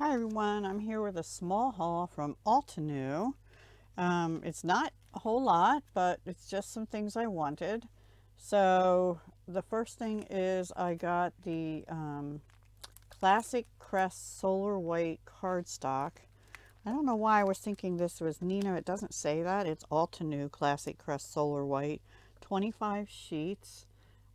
Hi everyone, I'm here with a small haul from Altenew. It's not a whole lot, but it's just some things I wanted. So the first thing is I got the Classic Crest Solar White cardstock. I don't know why I was thinking this was Nina. It doesn't say that. It's Altenew Classic Crest Solar White, 25 sheets.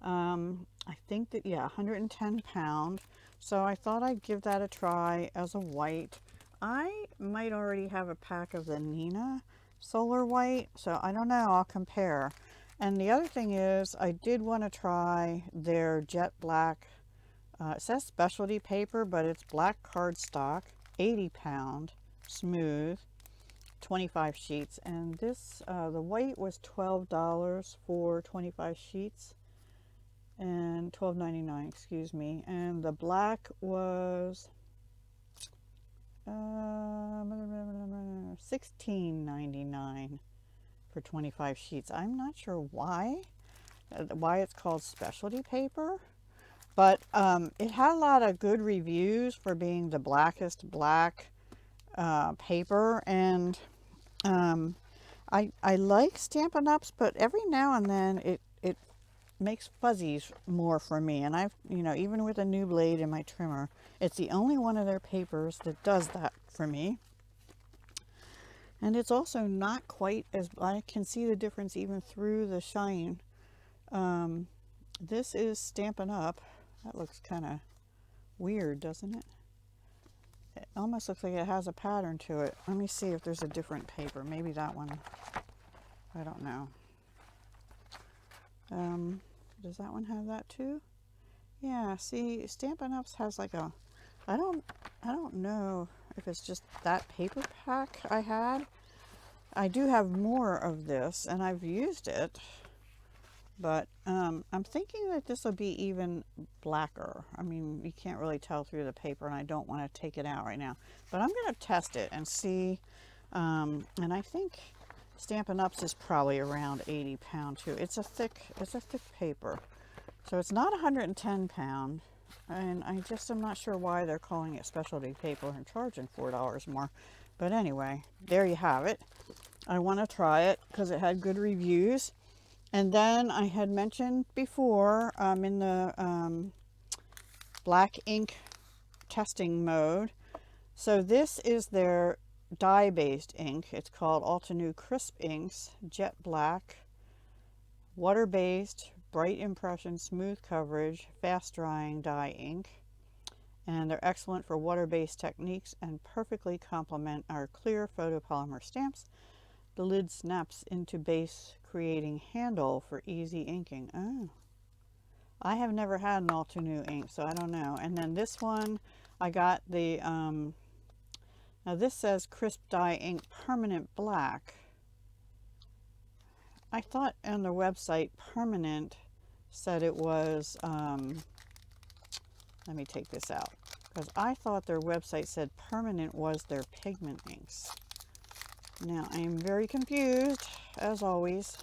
I think that, yeah, 110 pound. So I thought I'd give that a try as a white. I might already have a pack of the Nina Solar White, so I don't know. I'll compare. And the other thing is, I did want to try their jet black. It says specialty paper, but it's black cardstock, 80 pound, smooth, 25 sheets. And this, the white was $12 for 25 sheets and $12.99, excuse me, and the black was $16.99 for 25 sheets. I'm not sure why it's called specialty paper, but it had a lot of good reviews for being the blackest black paper. And I like Stampin' Ups, but every now and then it makes fuzzies more for me. And I've, even with a new blade in my trimmer, it's the only one of their papers that does that for me. And it's also not quite as, I can see the difference even through the shine. This is Stampin' Up. That looks kind of weird, doesn't it? It almost looks like it has a pattern to it. Let me see if there's a different paper. Maybe that one. I don't know. Does that one have that too? Yeah, see, Stampin' Ups has like a, I don't know if it's just that paper pack I had. I do have more of this and I've used it, but I'm thinking that this will be even blacker. I mean, you can't really tell through the paper and I don't want to take it out right now, but I'm going to test it and see. And I think Stampin' Ups is probably around 80 pound too. It's a thick paper. So it's not 110 pound, and I just am not sure why they're calling it specialty paper and charging $4 more. But anyway, there you have it. I want to try it because it had good reviews. And then I had mentioned before, I'm in the black ink testing mode. So this is their dye-based ink. It's called Altenew Crisp Inks, Jet Black, water-based, bright impression, smooth coverage, fast drying dye ink. And they're excellent for water-based techniques and perfectly complement our clear photopolymer stamps. The lid snaps into base, creating handle for easy inking. Oh, I have never had an Altenew ink, so I don't know. And then this one, I got the, now this says Crisp Dye Ink Permanent Black. I thought on their website permanent said it was, let me take this out, because I thought their website said permanent was their pigment inks. Now I am very confused, as always.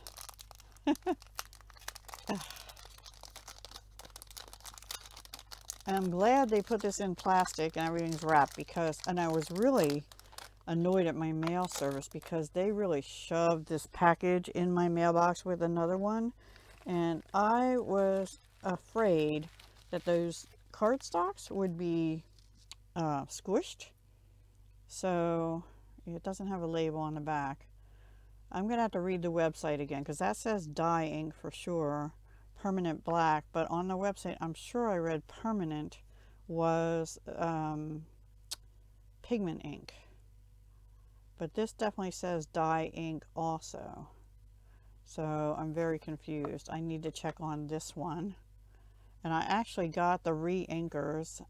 I'm glad they put this in plastic and everything's wrapped, because, and I was really annoyed at my mail service because they really shoved this package in my mailbox with another one, and I was afraid that those cardstocks would be squished. So it doesn't have a label on the back. I'm gonna have to read the website again, because that says dye ink for sure, permanent black, but on the website I'm sure I read permanent was pigment ink. But this definitely says dye ink also. So I'm very confused. I need to check on this one. And I actually got the re-inkers.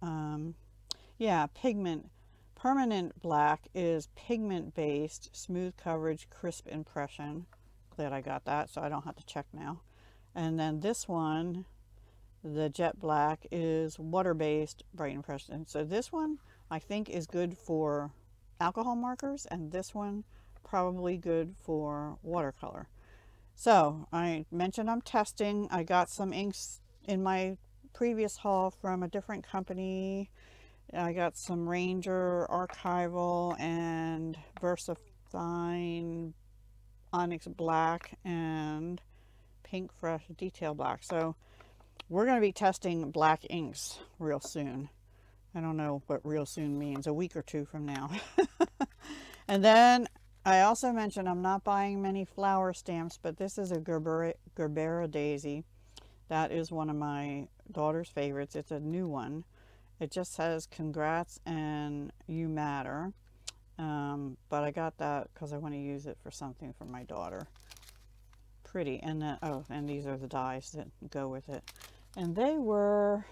Yeah, pigment. Permanent black is pigment based, smooth coverage, crisp impression. Glad I got that, so I don't have to check now. And then this one, the jet black, is water based, bright impression. So this one I think is good for alcohol markers, and this one probably good for watercolor. So I mentioned I'm testing. I got some inks in my previous haul from a different company. I got some Ranger Archival and VersaFine Onyx Black and Pink Fresh Detail Black. So we're going to be testing black inks real soon. I don't know what real soon means, a week or two from now. And then I also mentioned I'm not buying many flower stamps, but this is a Gerbera daisy. That is one of my daughter's favorites. It's a new one. It just says congrats and you matter. But I got that because I want to use it for something for my daughter. Pretty. And then, oh, and these are the dies that go with it. And they were,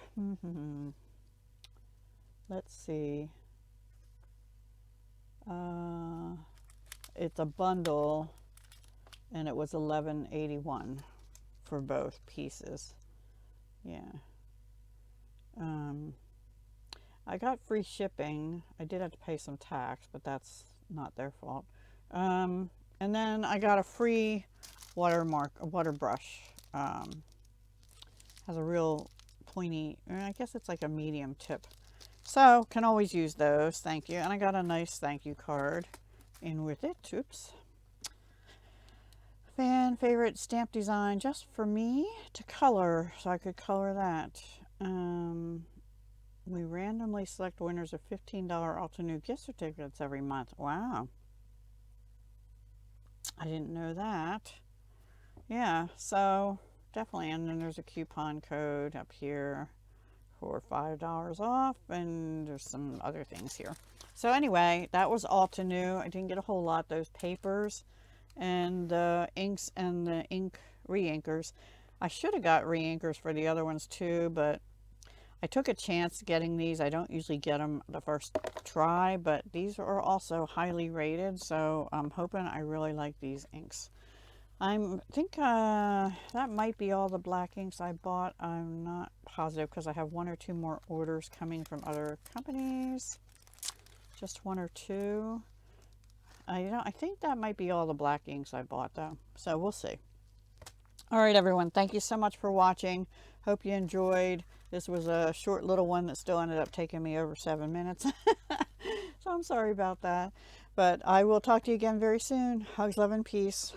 let's see. It's a bundle and it was $11.81 for both pieces. Yeah. I got free shipping. I did have to pay some tax, but that's not their fault. And then I got a free water brush. Has a real pointy, I guess it's like a medium tip. So can always use those. Thank you. And I got a nice thank you card in with it. Oops. Fan favorite stamp design just for me to color, so I could color that. We randomly select winners of $15 Altenew gift certificates every month. Wow. I didn't know that. Yeah, so definitely. And then there's a coupon code up here for $5 off, and there's some other things here. So anyway, that was Altenew. I didn't get a whole lot. Those papers and the inks and the ink re-inkers. I should have got re-inkers for the other ones too, but I took a chance getting these. I don't usually get them the first try, but these are also highly rated, so I'm hoping I really like these inks. I think that might be all the black inks I bought. I'm not positive because I have one or two more orders coming from other companies. Just one or two. I think that might be all the black inks I bought though. So we'll see. All right, everyone. Thank you so much for watching. Hope you enjoyed. This was a short little one that still ended up taking me over 7 minutes. So I'm sorry about that. But I will talk to you again very soon. Hugs, love, and peace.